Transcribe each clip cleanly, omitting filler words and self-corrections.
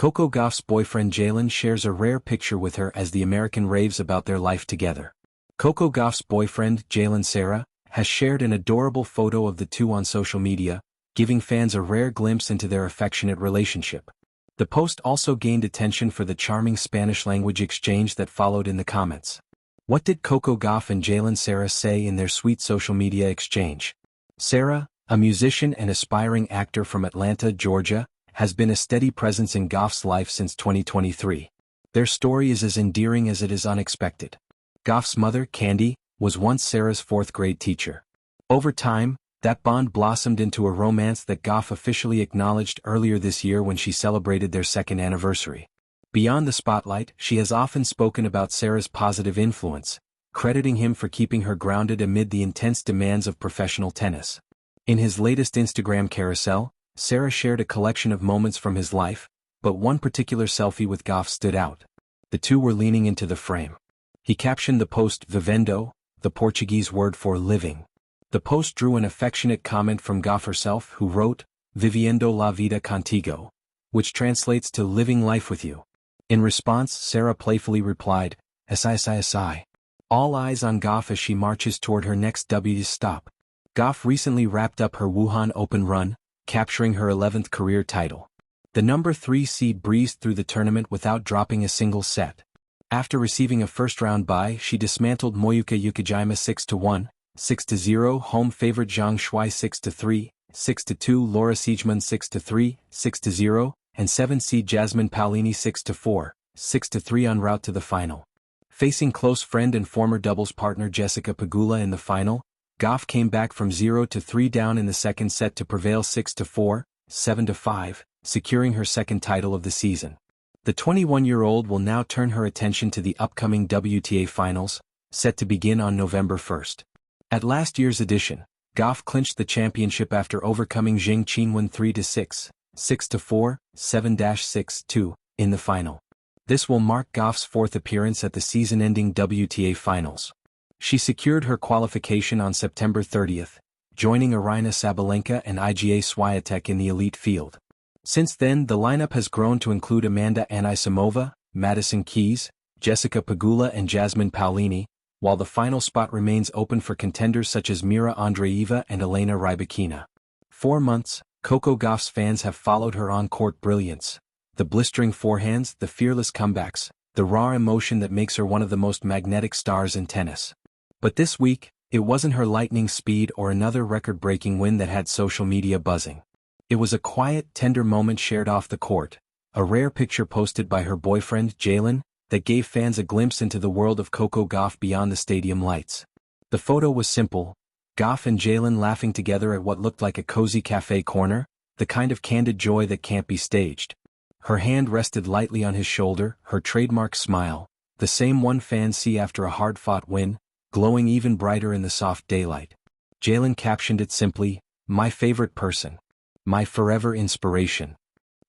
Coco Gauff's boyfriend Jalen shares a rare picture with her as the American raves about their life together. Coco Gauff's boyfriend, Jalen Sarah, has shared an adorable photo of the two on social media, giving fans a rare glimpse into their affectionate relationship. The post also gained attention for the charming Spanish-language exchange that followed in the comments. What did Coco Gauff and Jalen Sarah say in their sweet social media exchange? Sarah, a musician and aspiring actor from Atlanta, Georgia, has been a steady presence in Gauff's life since 2023. Their story is as endearing as it is unexpected. Gauff's mother, Candy, was once Sarah's fourth-grade teacher. Over time, that bond blossomed into a romance that Gauff officially acknowledged earlier this year when she celebrated their second anniversary. Beyond the spotlight, she has often spoken about Sarah's positive influence, crediting him for keeping her grounded amid the intense demands of professional tennis. In his latest Instagram carousel, Sarah shared a collection of moments from his life, but one particular selfie with Gauff stood out. The two were leaning into the frame. He captioned the post "Vivendo," the Portuguese word for living. The post drew an affectionate comment from Gauff herself, who wrote, "Viviendo la vida contigo," which translates to "living life with you." In response, Sarah playfully replied, "Si." All eyes on Gauff as she marches toward her next W stop. Gauff recently wrapped up her Wuhan Open run, capturing her 11th career title. The number 3 seed breezed through the tournament without dropping a single set. After receiving a first-round bye, she dismantled Moyuka Yukijima 6-1, 6-0, home favorite Zhang Shuai 6-3, 6-2, Laura Siegemund 6-3, 6-0, and 7 seed Jasmine Paolini 6-4, 6-3 en route to the final. Facing close friend and former doubles partner Jessica Pegula in the final, Gauff came back from 0-3 down in the second set to prevail 6-4, 7-5, securing her second title of the season. The 21-year-old will now turn her attention to the upcoming WTA Finals, set to begin on November 1st. At last year's edition, Gauff clinched the championship after overcoming Zheng Qinwen 3-6, 6-4, 7-6-2, in the final. This will mark Gauff's fourth appearance at the season-ending WTA Finals. She secured her qualification on September 30th, joining Aryna Sabalenka and Iga Swiatek in the elite field. Since then, the lineup has grown to include Amanda Anisimova, Madison Keys, Jessica Pegula and Jasmine Paolini, while the final spot remains open for contenders such as Mira Andreeva and Elena Rybakina. 4 months, Coco Gauff's fans have followed her on-court brilliance. The blistering forehands, the fearless comebacks, the raw emotion that makes her one of the most magnetic stars in tennis. But this week, it wasn't her lightning speed or another record-breaking win that had social media buzzing. It was a quiet, tender moment shared off the court, a rare picture posted by her boyfriend, Jalen, that gave fans a glimpse into the world of Coco Gauff beyond the stadium lights. The photo was simple, Gauff and Jalen laughing together at what looked like a cozy cafe corner, the kind of candid joy that can't be staged. Her hand rested lightly on his shoulder, her trademark smile, the same one fans see after a hard-fought win, glowing even brighter in the soft daylight. Jalen captioned it simply, "My favorite person. My forever inspiration."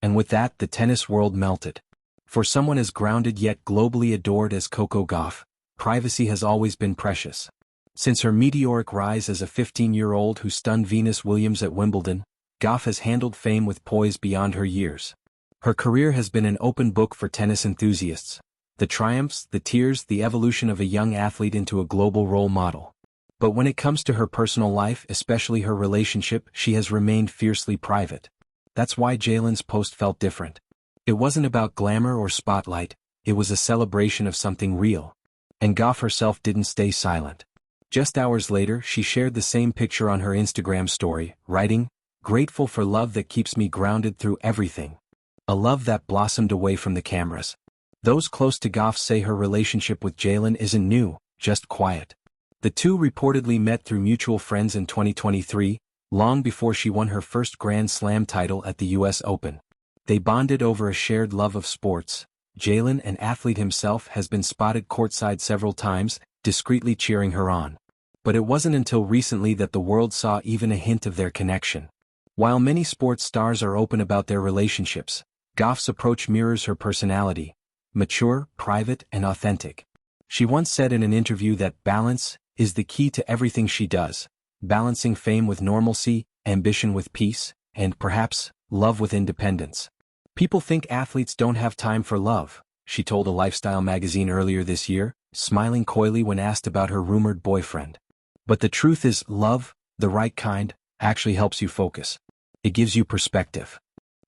And with that, the tennis world melted. For someone as grounded yet globally adored as Coco Gauff, privacy has always been precious. Since her meteoric rise as a 15-year-old who stunned Venus Williams at Wimbledon, Gauff has handled fame with poise beyond her years. Her career has been an open book for tennis enthusiasts. The triumphs, the tears, the evolution of a young athlete into a global role model. But when it comes to her personal life, especially her relationship, she has remained fiercely private. That's why Jalen's post felt different. It wasn't about glamour or spotlight, it was a celebration of something real. And Gauff herself didn't stay silent. Just hours later, she shared the same picture on her Instagram story, writing, "Grateful for love that keeps me grounded through everything. A love that blossomed away from the cameras." Those close to Gauff say her relationship with Jalen isn't new, just quiet. The two reportedly met through mutual friends in 2023, long before she won her first Grand Slam title at the US Open. They bonded over a shared love of sports. Jalen, an athlete himself, has been spotted courtside several times, discreetly cheering her on. But it wasn't until recently that the world saw even a hint of their connection. While many sports stars are open about their relationships, Gauff's approach mirrors her personality. Mature, private, and authentic. She once said in an interview that balance is the key to everything she does, balancing fame with normalcy, ambition with peace, and perhaps, love with independence. People think athletes don't have time for love, she told a lifestyle magazine earlier this year, smiling coyly when asked about her rumored boyfriend. But the truth is, love, the right kind, actually helps you focus. It gives you perspective.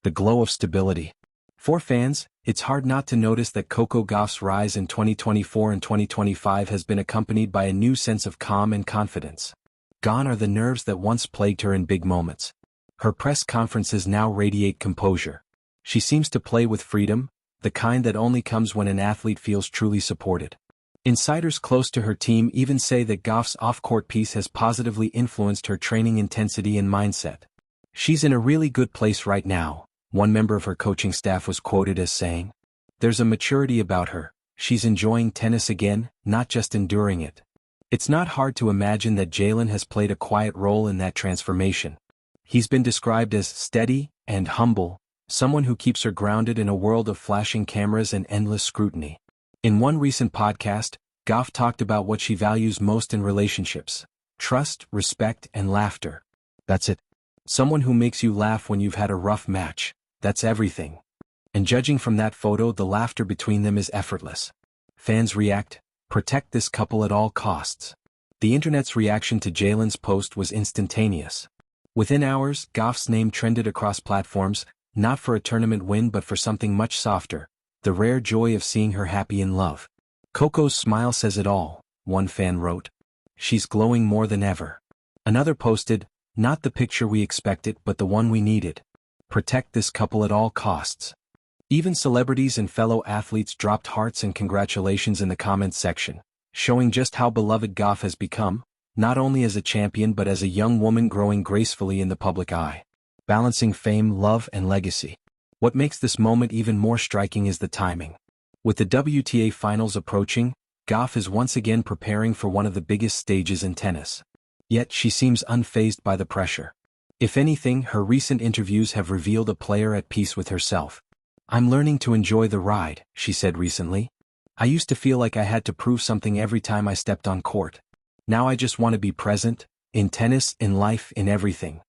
The glow of stability. For fans, it's hard not to notice that Coco Gauff's rise in 2024 and 2025 has been accompanied by a new sense of calm and confidence. Gone are the nerves that once plagued her in big moments. Her press conferences now radiate composure. She seems to play with freedom, the kind that only comes when an athlete feels truly supported. Insiders close to her team even say that Gauff's off-court piece has positively influenced her training intensity and mindset. She's in a really good place right now, one member of her coaching staff was quoted as saying. There's a maturity about her, she's enjoying tennis again, not just enduring it. It's not hard to imagine that Jalen has played a quiet role in that transformation. He's been described as steady and humble, someone who keeps her grounded in a world of flashing cameras and endless scrutiny. In one recent podcast, Gauff talked about what she values most in relationships: trust, respect, and laughter. That's it. Someone who makes you laugh when you've had a rough match. That's everything. And judging from that photo, the laughter between them is effortless. Fans react, protect this couple at all costs. The internet's reaction to Jalen's post was instantaneous. Within hours, Gauff's name trended across platforms, not for a tournament win but for something much softer, the rare joy of seeing her happy in love. Coco's smile says it all, one fan wrote. She's glowing more than ever. Another posted, not the picture we expected but the one we needed. Protect this couple at all costs. Even celebrities and fellow athletes dropped hearts and congratulations in the comments section, showing just how beloved Gauff has become, not only as a champion but as a young woman growing gracefully in the public eye. Balancing fame, love, and legacy. What makes this moment even more striking is the timing. With the WTA finals approaching, Gauff is once again preparing for one of the biggest stages in tennis. Yet she seems unfazed by the pressure. If anything, her recent interviews have revealed a player at peace with herself. I'm learning to enjoy the ride, she said recently. I used to feel like I had to prove something every time I stepped on court. Now I just want to be present, in tennis, in life, in everything.